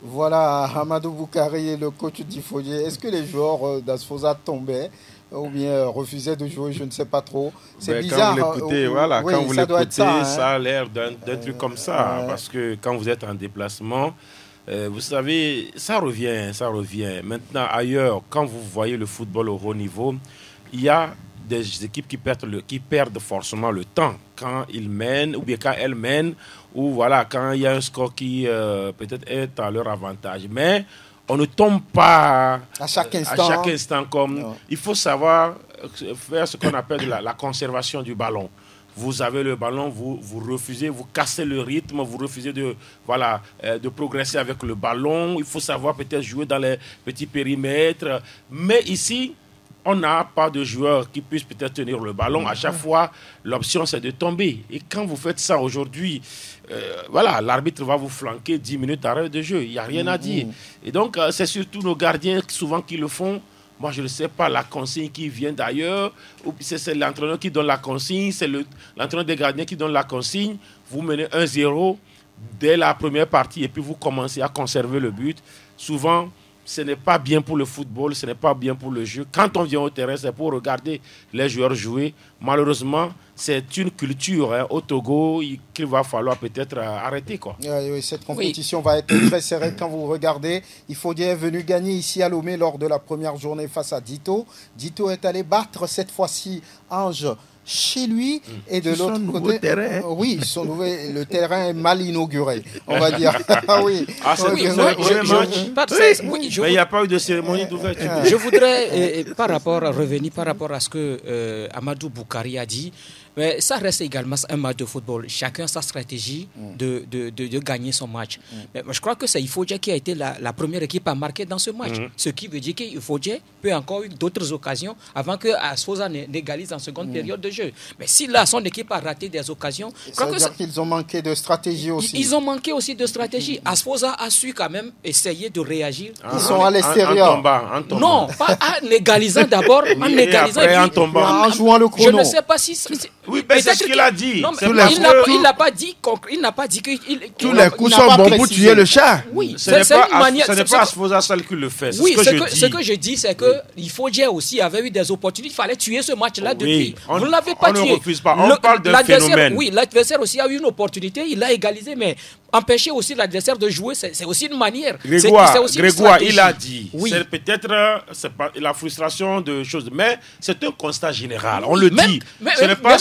Voilà, Amadou Boukari, le coach d'Ifodje. Est-ce que les joueurs d'Asfosa tombaient ou bien refusaient de jouer? Je ne sais pas trop. C'est bizarre. Quand vous l'écoutez, oui, quand vous l'écoutez, ça a l'air d'un truc comme ça. Parce que quand vous êtes en déplacement, vous savez, ça revient. Maintenant, ailleurs, quand vous voyez le football au haut niveau, il y a des équipes qui perdent forcément le temps quand ils mènent ou bien quand elles mènent ou voilà, quand il y a un score qui peut-être est à leur avantage. Mais on ne tombe pas à chaque instant comme... Non. Il faut savoir faire ce qu'on appelle la conservation du ballon. Vous avez le ballon, vous refusez, vous cassez le rythme, vous refusez de progresser avec le ballon. Il faut savoir peut-être jouer dans les petits périmètres. Mais ici, on n'a pas de joueur qui puisse peut-être tenir le ballon. À chaque fois, l'option, c'est de tomber. Et quand vous faites ça aujourd'hui, l'arbitre va vous flanquer 10 minutes d'arrêt de jeu. Il n'y a rien à dire. Et donc, c'est surtout nos gardiens souvent qui le font. Moi, je ne sais pas la consigne qui vient d'ailleurs. Ou c'est l'entraîneur qui donne la consigne. C'est l'entraîneur des gardiens qui donne la consigne. Vous menez 1-0 dès la première partie et puis vous commencez à conserver le but. Souvent, ce n'est pas bien pour le football, ce n'est pas bien pour le jeu. Quand on vient au terrain, c'est pour regarder les joueurs jouer. Malheureusement, c'est une culture au Togo qu'il va falloir peut-être arrêter. Oui, cette compétition va être très serrée quand vous regardez. Ifodje est venu gagner ici à Lomé lors de la première journée face à Dito. Dito est allé battre cette fois-ci Ange chez lui et de l'autre côté terrain. Oui, le terrain est mal inauguré, on va dire. Mais il n'y a pas eu de cérémonie d'ouverture. Je voudrais revenir par rapport à ce que Amadou Boukari a dit. Mais ça reste également un match de football. Chacun sa stratégie de gagner son match. Mais je crois que c'est Ifodje qui a été la première équipe à marquer dans ce match. Ce qui veut dire qu'Ifodje peut encore eu d'autres occasions avant que Asfosa n'égalise en seconde période de jeu. Mais si là, son équipe a raté des occasions... Ça veut dire qu'ils ont manqué de stratégie aussi. Ils ont manqué aussi de stratégie. Asfosa a su quand même essayer de réagir. Ils sont à l'extérieur. En tombant. Non, pas en égalisant d'abord. En égalisant et en tombant. En jouant le chrono. Je ne sais pas si... Oui, mais c'est ce qu'il a dit. Non, il n'a pas dit que... Tous les coups sont bons pour tuer le chat. Oui, ce n'est pas Asfosa seul qui le fait. Oui, ce que je dis, c'est que Ifodje aussi avait eu des opportunités. Il fallait tuer ce match-là depuis. Vous ne l'avez pas tué. On ne refuse pas. On parle d'un phénomène. Oui, l'adversaire aussi a eu une opportunité. Il l'a égalisé, mais empêcher aussi l'adversaire de jouer, c'est aussi une manière. Grégoire, il a dit. Oui. C'est peut-être la frustration de choses, mais c'est un constat général. On le dit. Ce n'est pas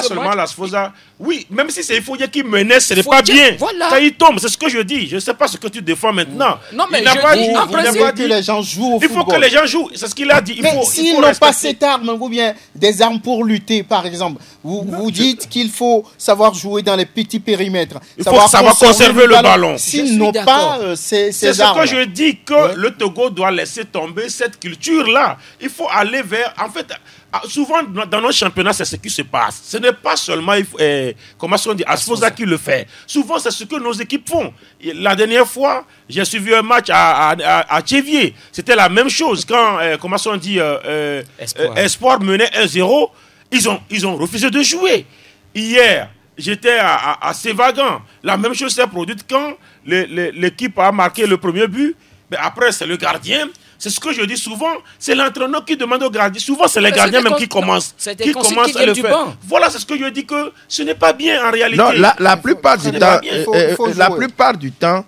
seulement l'Asfosa. Oui, même si c'est Ifodje qui menait, ce n'est pas bien. Ça y tombe, c'est ce que je dis. Je ne sais pas ce que tu défends maintenant. Non, mais il n'a pas dit que les gens jouent au football. Il faut que les gens jouent, c'est ce qu'il a dit. Mais s'ils n'ont pas cette arme, ou bien des armes pour lutter, par exemple, vous dites qu'il faut savoir jouer dans les petits périmètres. Il faut savoir conserver le ballon. S'ils n'ont pas ces armes. C'est ce que je dis, que le Togo doit laisser tomber cette culture-là. Il faut aller vers... En fait, souvent dans nos championnats, c'est ce qui se passe. Ce n'est pas seulement Asfosa qui le fait. Souvent, c'est ce que nos équipes font. La dernière fois, j'ai suivi un match à Tchévier. C'était la même chose. Quand Espoir menait 1-0, ils ont refusé de jouer. Hier, j'étais à Sévagan. La même chose s'est produite quand l'équipe a marqué le premier but. Mais après, c'est le gardien. C'est ce que je dis souvent. C'est l'entraîneur qui demande au gardien. Souvent, c'est les gardiens même qui commencent. Qui commencent à le faire. Voilà, c'est ce que je dis, que ce n'est pas bien en réalité. Non, la plupart du temps,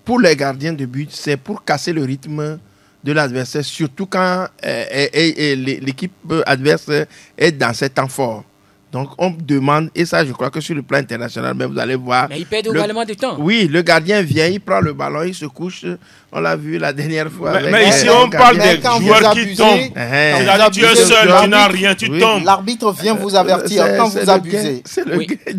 pour les gardiens de but, c'est pour casser le rythme de l'adversaire, surtout quand l'équipe adverse est dans cet temps fort. Donc, on demande, et ça, je crois que sur le plan international, même, vous allez voir. Mais il perd également du temps. Oui, le gardien vient, il prend le ballon, il se couche. On l'a vu la dernière fois. Mais ici, on parle des joueurs qui tombent. Tu es seul, tu n'as rien, tu tombes. L'arbitre vient vous avertir quand vous abusez.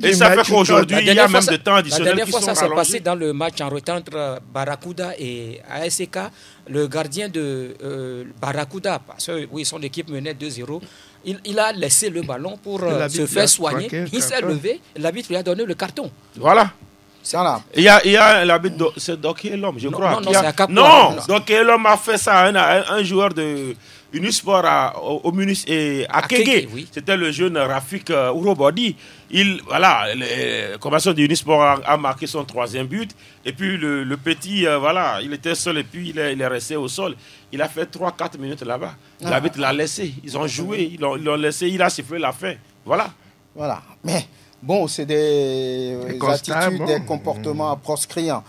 Et ça fait qu'aujourd'hui, il y a même des temps additionnels. La dernière fois, ça s'est passé dans le match en retard entre Barracuda et ASK. Le gardien de Barracuda, parce que oui, son équipe menait 2-0. Il a laissé le ballon pour se faire soigner. Il s'est levé. L'arbitre lui a donné le carton. Voilà. Il y a l'arbitre, c'est Doké l'homme, je crois. Non, Doké l'homme a fait ça à un joueur de Unisport à Kege. Oui. C'était le jeune Rafik Urobodi. La commission de Unisport a marqué son 3e but. Et puis le petit, il était seul et puis il est resté au sol. Il a fait 3-4 minutes là-bas. L'arbitre l'a laissé. Ils ont joué, ils l'ont laissé, il a sifflé la fin. Voilà. Mais bon, c'est des attitudes, des comportements à proscrire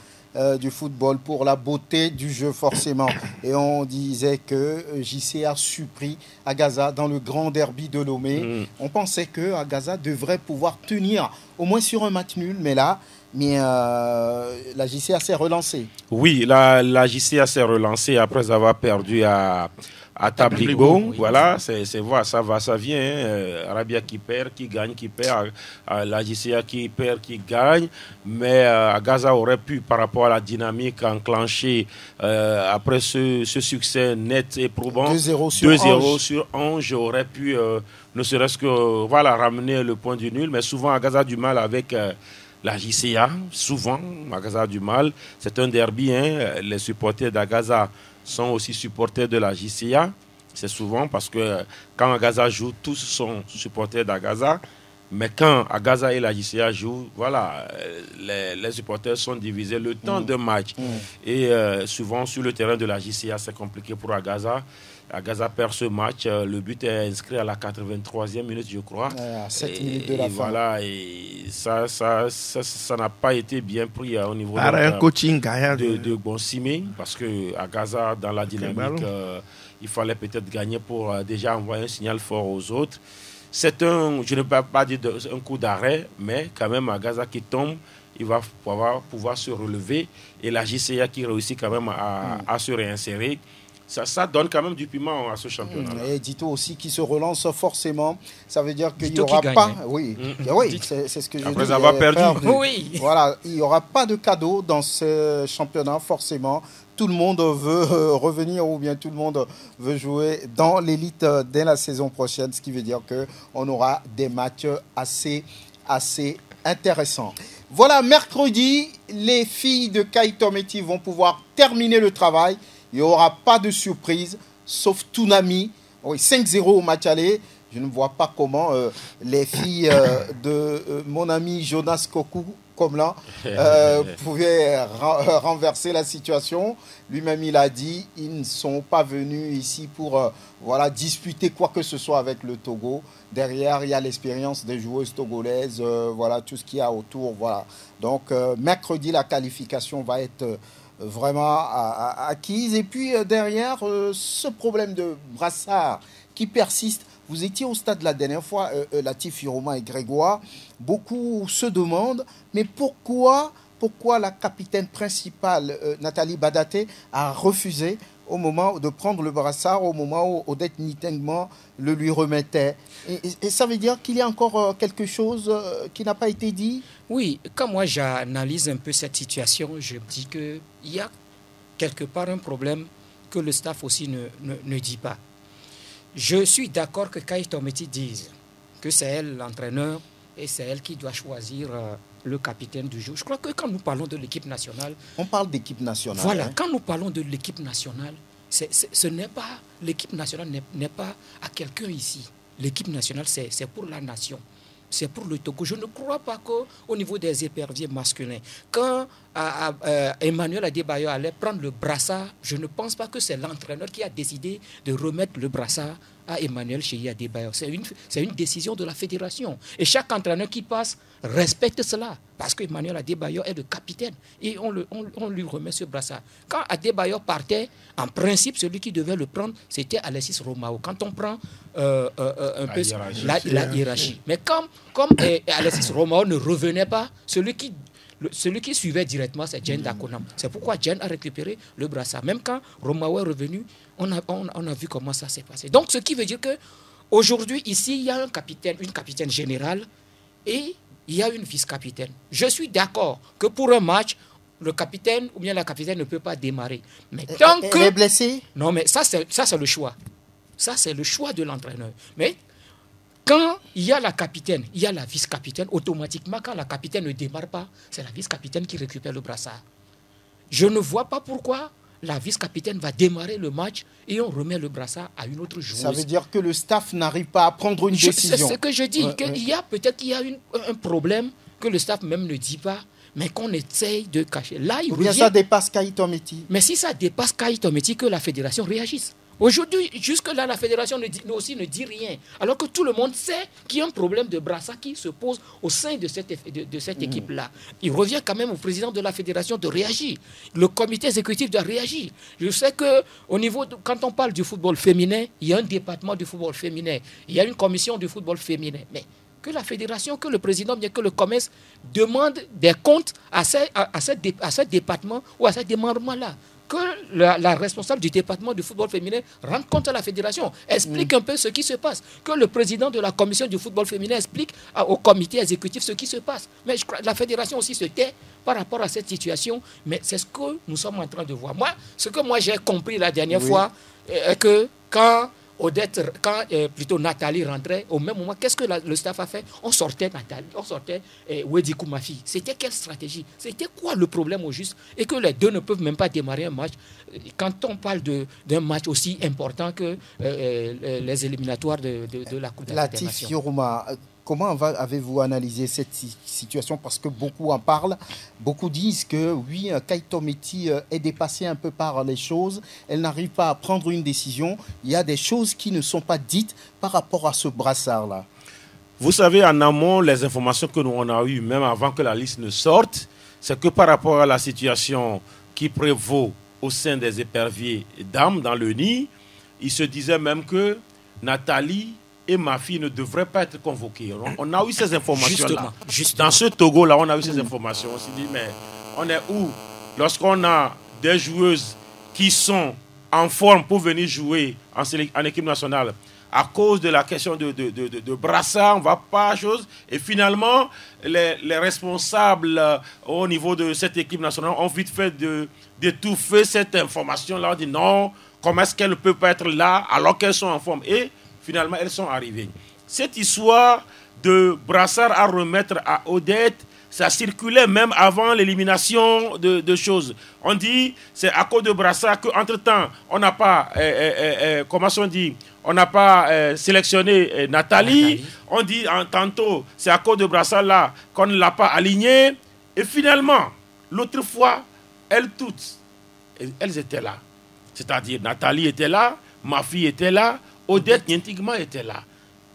du football pour la beauté du jeu, forcément. Et on disait que JC a surpris Agaza dans le grand derby de Lomé. On pensait que Agaza devrait pouvoir tenir au moins sur un match nul, mais là, la JCA s'est relancée. Oui, la JCA s'est relancée après avoir perdu à Tabligo. Oui. Voilà, ça va, ça vient. Arabia qui perd, qui gagne, qui perd. La JCA qui perd, qui gagne. Mais Agaza aurait pu, par rapport à la dynamique enclenchée après ce succès net et probant, 2-0 sur Ange, aurait pu, ne serait-ce que ramener le point du nul. Mais souvent, Agaza a du mal avec la JCA. Souvent, Agaza a du mal. C'est un derby. Les supporters d'Agaza sont aussi supporters de la JCA. C'est souvent parce que quand Agaza joue, tous sont supporters d'Agaza. Mais quand Agaza et la JCA jouent, les supporters sont divisés le temps de match. Et souvent, sur le terrain de la JCA, c'est compliqué pour Agaza. Agaza perd ce match. Le but est inscrit à la 83e minute, je crois. À 7 minutes de la fin. Et ça n'a pas été bien pris au niveau un coaching de Bonsimé, parce que Agaza, dans la dynamique, il fallait peut-être gagner pour déjà envoyer un signal fort aux autres. C'est je ne peux pas dire un coup d'arrêt, mais quand même, Agaza qui tombe, il va pouvoir se relever. Et la JCA qui réussit quand même à se réinsérer. ça donne quand même du piment à ce championnat. Et Dito aussi qui se relance forcément, ça veut dire qu'il n'y Dito aura qui pas... gagne. Oui, oui, c'est ce que je dis. Après avoir perdu. Oui. Voilà, il n'y aura pas de cadeau dans ce championnat forcément. Tout le monde veut revenir ou bien tout le monde veut jouer dans l'élite dès la saison prochaine, ce qui veut dire qu'on aura des matchs assez intéressants. Voilà, mercredi, les filles de Kaïtometi vont pouvoir terminer le travail. Il n'y aura pas de surprise, sauf Toonami. Oui, 5-0 au match aller. Je ne vois pas comment les filles de mon ami Jonas Koku, comme là, pouvaient renverser la situation. Lui-même, il a dit, ils ne sont pas venus ici pour disputer quoi que ce soit avec le Togo. Derrière, il y a l'expérience des joueuses togolaises, tout ce qu'il y a autour. Voilà. Donc, mercredi, la qualification va être vraiment acquise. Et puis, derrière, ce problème de brassard qui persiste. Vous étiez au stade la dernière fois, Latif Romain et Grégoire. Beaucoup se demandent, mais pourquoi la capitaine principale, Nathalie Badaté, a refusé au moment de prendre le brassard, au moment où Odette Nitengman le lui remettait. Et ça veut dire qu'il y a encore quelque chose qui n'a pas été dit? Oui, quand moi j'analyse un peu cette situation, je me dis qu'il y a quelque part un problème que le staff aussi ne dit pas. Je suis d'accord que Kai Tometi dise que c'est elle l'entraîneur et c'est elle qui doit choisir le capitaine du jour. Je crois que quand nous parlons de l'équipe nationale... On parle d'équipe nationale. Voilà, quand nous parlons de l'équipe nationale, ce n'est pas... L'équipe nationale n'est pas à quelqu'un ici. L'équipe nationale, c'est pour la nation. C'est pour le Togo. Je ne crois pas qu'au niveau des éperviers masculins, quand Emmanuel Adebayo allait prendre le brassard, je ne pense pas que c'est l'entraîneur qui a décidé de remettre le brassard à Emmanuel Chéhi Adebayo. C'est une décision de la fédération. Et chaque entraîneur qui passe respecte cela. Parce qu'Emmanuel Adebayo est le capitaine. Et on lui remet ce brassard. Quand Adebayo partait, en principe, celui qui devait le prendre, c'était Alexis Romao. Quand on prend un peu la hiérarchie. Mais comme Alexis Romao ne revenait pas, celui qui suivait directement, c'est Jen Dakonam. C'est pourquoi Jen a récupéré le brassard. Même quand Romao est revenu, on a vu comment ça s'est passé. Donc, ce qui veut dire qu'aujourd'hui, ici, il y a une capitaine générale et il y a une vice-capitaine. Je suis d'accord que pour un match, le capitaine ou bien la capitaine ne peut pas démarrer. Mais tant que... Elle est blessée? Non, mais ça, c'est le choix. Ça, c'est le choix de l'entraîneur. Mais quand il y a la capitaine, il y a la vice-capitaine, automatiquement, quand la capitaine ne démarre pas, c'est la vice-capitaine qui récupère le brassard. Je ne vois pas pourquoi la vice-capitaine va démarrer le match et on remet le brassard à une autre joueuse. Ça veut dire que le staff n'arrive pas à prendre une décision. C'est ce que je dis, peut-être qu'il y a un problème que le staff même ne dit pas, mais qu'on essaye de cacher. Là, il revient... ça dépasse Kai Tometi. Mais si ça dépasse Kai Tometi, que la fédération réagisse. Aujourd'hui, jusque-là, la fédération ne dit rien. Alors que tout le monde sait qu'il y a un problème de brassard qui se pose au sein de cette équipe-là. Il revient quand même au président de la fédération de réagir. Le comité exécutif doit réagir. Je sais qu'au niveau, quand on parle du football féminin, il y a un département du football féminin. Il y a une commission du football féminin. Mais que la fédération, que le président, bien que le commerce demande des comptes à ce département ou à ce démembrement-là. Que la responsable du département du football féminin rende compte à la fédération, explique un peu ce qui se passe. Que le président de la commission du football féminin explique au comité exécutif ce qui se passe. Mais je crois que la fédération aussi se tait par rapport à cette situation. Mais c'est ce que nous sommes en train de voir. Ce que j'ai compris la dernière fois, est que quand Nathalie rentrait, au même moment, qu'est-ce que le staff a fait? On sortait Nathalie, on sortait Wedi Koumafi. C'était quelle stratégie? C'était quoi le problème au juste? Et que les deux ne peuvent même pas démarrer un match. Quand on parle d'un match aussi important que les éliminatoires de la Coupe de la Latif Yoruma, comment avez-vous analysé cette situation? Parce que beaucoup en parlent, beaucoup disent que oui, Kai Tometi est dépassée un peu par les choses, elle n'arrive pas à prendre une décision, il y a des choses qui ne sont pas dites par rapport à ce brassard-là. Vous savez, en amont, les informations que nous on a eues, même avant que la liste ne sorte, c'est que par rapport à la situation qui prévaut au sein des éperviers dames dans le nid, il se disait même que Nathalie et ma fille ne devraient pas être convoquées. On a eu ces informations-là. Dans ce Togo-là, on a eu ces informations. On s'est dit, mais on est où? Lorsqu'on a des joueuses qui sont en forme pour venir jouer en équipe nationale. À cause de la question de brassard, on ne va pas à chose. Et finalement, les responsables au niveau de cette équipe nationale ont vite fait d'étouffer cette information-là. On dit non, comment est-ce qu'elles ne peuvent pas être là alors qu'elles sont en forme? Et finalement, elles sont arrivées. Cette histoire de brassard à remettre à Odette, ça circulait même avant l'élimination de choses. On dit, c'est à cause de brassard qu'entre-temps, on n'a pas, on n'a pas sélectionné Nathalie. On dit tantôt, c'est à cause de brassard là qu'on ne l'a pas alignée. Et finalement, l'autre fois, elles toutes, elles étaient là. C'est-à-dire, Nathalie était là, ma fille était là, Odette Nyentigma était là.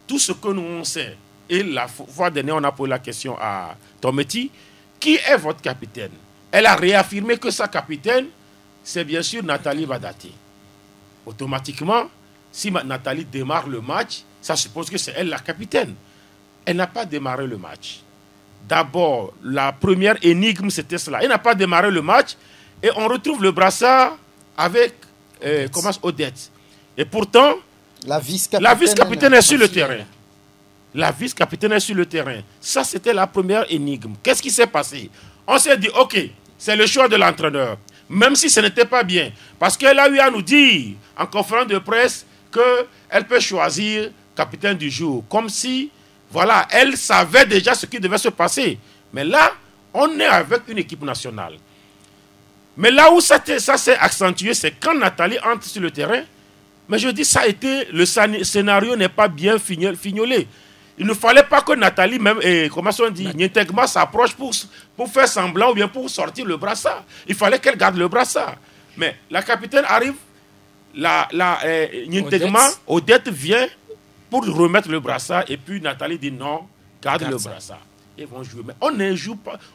Tout ce que nous on sait. Et la fois dernière, on a posé la question à Tometi, qui est votre capitaine? Elle a réaffirmé que sa capitaine, c'est bien sûr Nathalie Badaté. Automatiquement, si Nathalie démarre le match, ça suppose que c'est elle la capitaine. Elle n'a pas démarré le match. D'abord, la première énigme, c'était cela. Elle n'a pas démarré le match et on retrouve le brassard avec Odette. Et pourtant, la vice-capitaine est sur le terrain. La vice-capitaine est sur le terrain. Ça, c'était la première énigme. Qu'est-ce qui s'est passé? On s'est dit, ok, c'est le choix de l'entraîneur. Même si ce n'était pas bien. Parce qu'elle a eu à nous dire, en conférence de presse, qu'elle peut choisir capitaine du jour. Comme si, voilà, elle savait déjà ce qui devait se passer. Mais là, on est avec une équipe nationale. Mais là où ça s'est accentué, c'est quand Nathalie entre sur le terrain. Mais je dis, ça a été, le scénario n'est pas bien fignolé. Il ne fallait pas que Nathalie, même, Nyentigma s'approche pour faire semblant ou bien pour sortir le brassard. Il fallait qu'elle garde le brassard. Mais la capitaine arrive, Nyentigma, Odette vient pour remettre le brassard et puis Nathalie dit non, garde le brassard. Ils vont jouer. Mais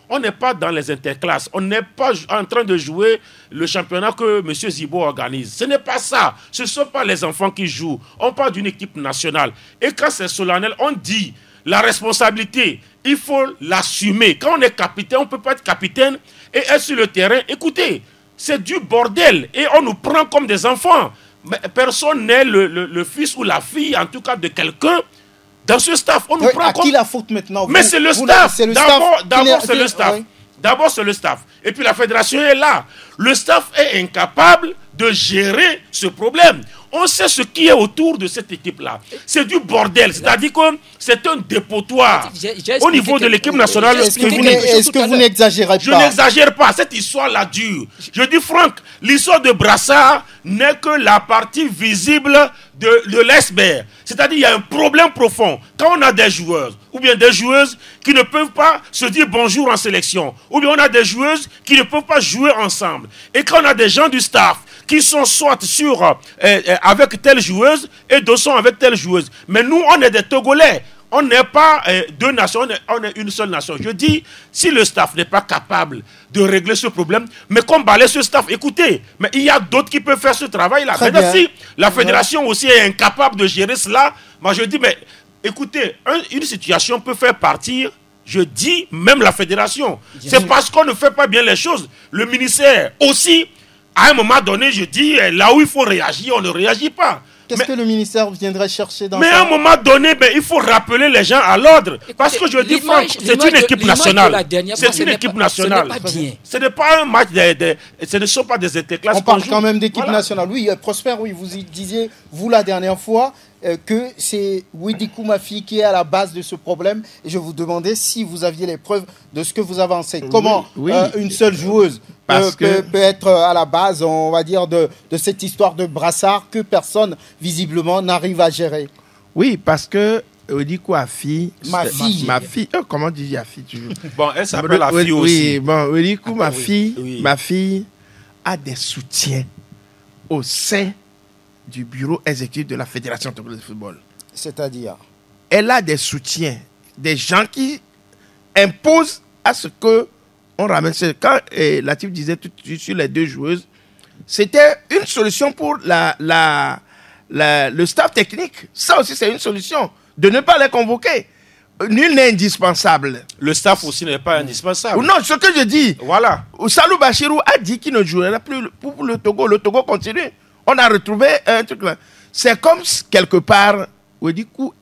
on n'est pas dans les interclasses. On n'est pas en train de jouer le championnat que M. Zibo organise. Ce n'est pas ça. Ce ne sont pas les enfants qui jouent. On parle d'une équipe nationale. Et quand c'est solennel, on dit la responsabilité, il faut l'assumer. Quand on est capitaine, on ne peut pas être capitaine et être sur le terrain. Écoutez, c'est du bordel. Et on nous prend comme des enfants. Mais personne n'est le fils ou la fille, en tout cas, de quelqu'un. Dans ce staff, on nous prend comme... qui la faute maintenant? Mais c'est le staff. D'abord, c'est le staff. D'abord, c'est le staff. Et puis, la fédération est là. Le staff est incapable de gérer ce problème. On sait ce qui est autour de cette équipe-là. C'est du bordel. C'est-à-dire que c'est un dépotoir au niveau de l'équipe nationale. Est-ce que vous n'exagérez pas? Je n'exagère pas. Cette histoire-là dure. Je dis, Franck, l'histoire de brassard n'est que la partie visible de l'iceberg. C'est-à-dire qu'il y a un problème profond. Quand on a des joueurs ou bien des joueuses qui ne peuvent pas se dire bonjour en sélection, ou bien on a des joueuses qui ne peuvent pas jouer ensemble, et quand on a des gens du staff qui sont soit avec telle joueuse et d'autres sont avec telle joueuse. Mais nous, on est des Togolais. On n'est pas deux nations, on est une seule nation. Je dis, si le staff n'est pas capable de régler ce problème, mais qu'on balaye ce staff, écoutez, mais il y a d'autres qui peuvent faire ce travail-là. Maintenant, si la fédération aussi est incapable de gérer cela, moi je dis, mais écoutez, une situation peut faire partir, je dis, même la fédération. C'est parce qu'on ne fait pas bien les choses. Le ministère aussi, à un moment donné, je dis, là où il faut réagir, on ne réagit pas. Qu'est-ce que le ministère viendrait chercher dans ça? Mais à un moment donné, il faut rappeler les gens à l'ordre. Parce que je dis, Franck, c'est une équipe nationale. C'est une équipe nationale. Ce n'est pas un match, ce ne sont pas des interclasses. On parle quand même d'équipe nationale. Oui, Prosper, oui, vous disiez, vous, la dernière fois, que c'est Widikou Mafi qui est à la base de ce problème. Et je vous demandais si vous aviez les preuves de ce que vous avancez. Comment une seule joueuse peut être à la base, on va dire, de cette histoire de brassard que personne, visiblement, n'arrive à gérer? Oui, parce que Widikou Mafi... Ma fille. Comment dis-je Yafi Bon, elle s'appelle la fille aussi. Oui, bon, Widikou Mafi, ma fille a des soutiens au sein du bureau exécutif de la Fédération togolaise de football. C'est-à-dire? Elle a des soutiens, des gens qui imposent à ce que on ramène. Quand Latif disait tout sur les deux joueuses, c'était une solution pour le staff technique. Ça aussi, c'est une solution, de ne pas les convoquer. Nul n'est indispensable. Le staff aussi n'est pas indispensable. Non, ce que je dis. Voilà. Salou Bachirou a dit qu'il ne jouerait plus pour le Togo. Le Togo continue. On a retrouvé un truc là. C'est comme quelque part, où du coup,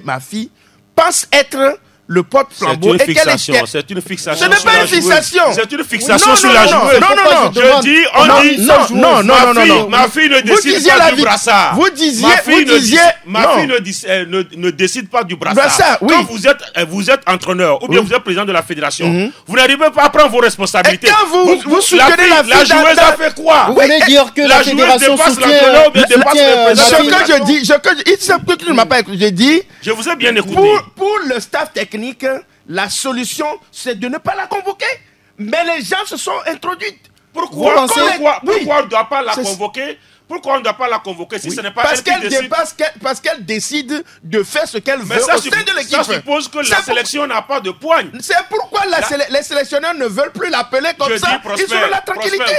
ma fille pense être le porte-flambeau. C'est une fixation. C'est une fixation. Ce n'est pas une fixation. C'est une fixation sur la joueuse. Non. Ma fille ne décide pas du brassard. Ma fille ne décide pas du brassard. Quand vous êtes entraîneur ou bien vous êtes président de la fédération, vous n'arrivez pas à prendre vos responsabilités. Et quand vous soutenez la joueuse a fait quoi? Vous voulez dire que la fédération soutient l'entraîneur ou bien dépasse le président? Je vous ai bien écouté. Pour le staff technique, la solution, c'est de ne pas la convoquer. Mais les gens se sont introduits. Pourquoi on ne doit pas la convoquer? Pourquoi on ne doit pas la convoquer si ce n'est pas elle qui décide? Parce qu'elle décide de faire ce qu'elle veut au sein de l'équipe. Ça suppose que la sélection n'a pas de poigne. C'est pourquoi les sélectionneurs ne veulent plus l'appeler comme ça. Ils sont dans la tranquillité.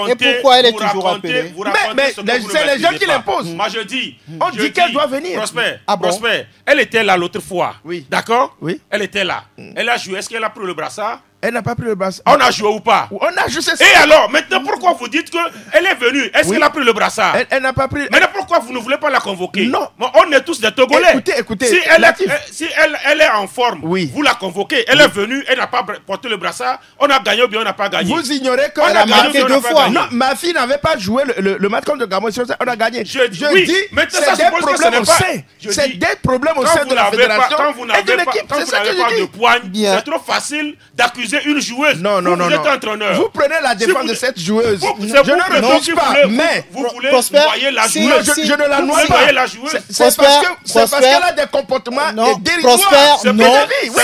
Et pourquoi elle est toujours appelée? Mais c'est les gens qui l'imposent. Moi je dis. On dit qu'elle doit venir. Prosper, elle était là l'autre fois. Oui. D'accord? Oui. Elle était là. Elle a joué. Est-ce qu'elle a pris le brassard? Elle n'a pas pris le brassard. On a joué ou pas? On a joué. Et alors, maintenant, pourquoi vous dites qu'elle est venue? Est-ce qu'elle a pris le brassard? Elle n'a pas pris. Maintenant, pourquoi vous ne voulez pas la convoquer? Non. On est tous des Togolais. Écoutez. Si elle est en forme, vous la convoquez. Elle est venue, elle n'a pas porté le brassard. On a gagné ou bien on n'a pas gagné. Vous ignorez qu'elle a marqué 2 fois. Non, ma fille n'avait pas joué le match contre le Gabon. On a gagné. Je dis, c'est des problèmes au sein. C'est des problèmes au sein de la fédération et de l'équipe. Quand vous n'avez pas de poigne, c'est trop facile d'accuser une joueuse. Non. Vous êtes entraîneur. Vous prenez la défense de cette joueuse. Je ne refuse pas, mais vous voulez noyer la joueuse. Je ne la noie pas. C'est parce qu'elle a des comportements dérisoires.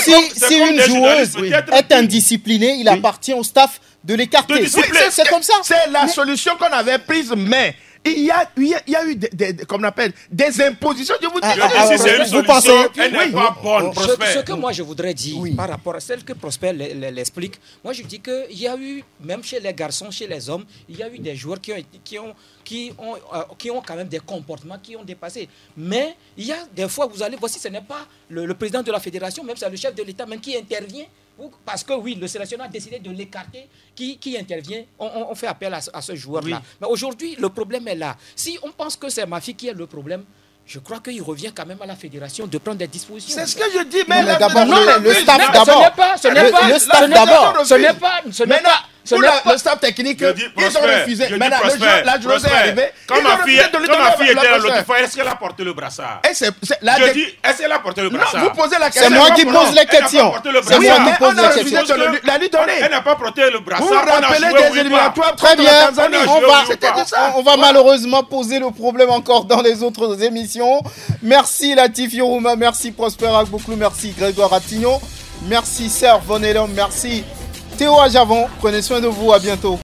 Si une joueuse est indisciplinée, il appartient au staff de l'écarter. C'est comme ça. C'est la solution qu'on avait prise, mais il y a eu comme on appelle, des impositions. Je vous dis, c'est une solution, elle n'est pas bonne. Ce que moi je voudrais dire par rapport à celle que Prosper l'explique, moi je dis qu'il y a eu, même chez les garçons, chez les hommes, il y a eu des joueurs qui ont quand même des comportements qui ont dépassé. Mais il y a des fois, voici, ce n'est pas le président de la fédération, même c'est le chef de l'État même qui intervient. Parce que oui, le sélectionneur a décidé de l'écarter, qui intervient, on fait appel à ce joueur-là. Oui. Mais aujourd'hui, le problème est là. Si on pense que c'est ma fille qui a le problème, je crois qu'il revient quand même à la fédération de prendre des dispositions. C'est ce que je dis, mais d'abord, le staff d'abord. Le staff d'abord. Le staff technique, ils ont refusé. Maintenant, la joueuse est arrivée. Quand ma fille était là l'autre fois, est-ce qu'elle a porté le brassard? Je dis, est-ce qu'elle a porté le brassard? Vous posez la question. C'est moi qui pose les questions. C'est moi qui pose les questions. La lui donner. Elle n'a pas porté le brassard. Vous vous rappelez des éliminatoires? Très bien. On va malheureusement poser le problème encore dans les autres émissions. Merci Latif Yorouma, merci Prosper Agboklou, merci Grégoire Attignon, merci Serge Von Elom, merci Théo Ajavon. Prenez soin de vous, à bientôt.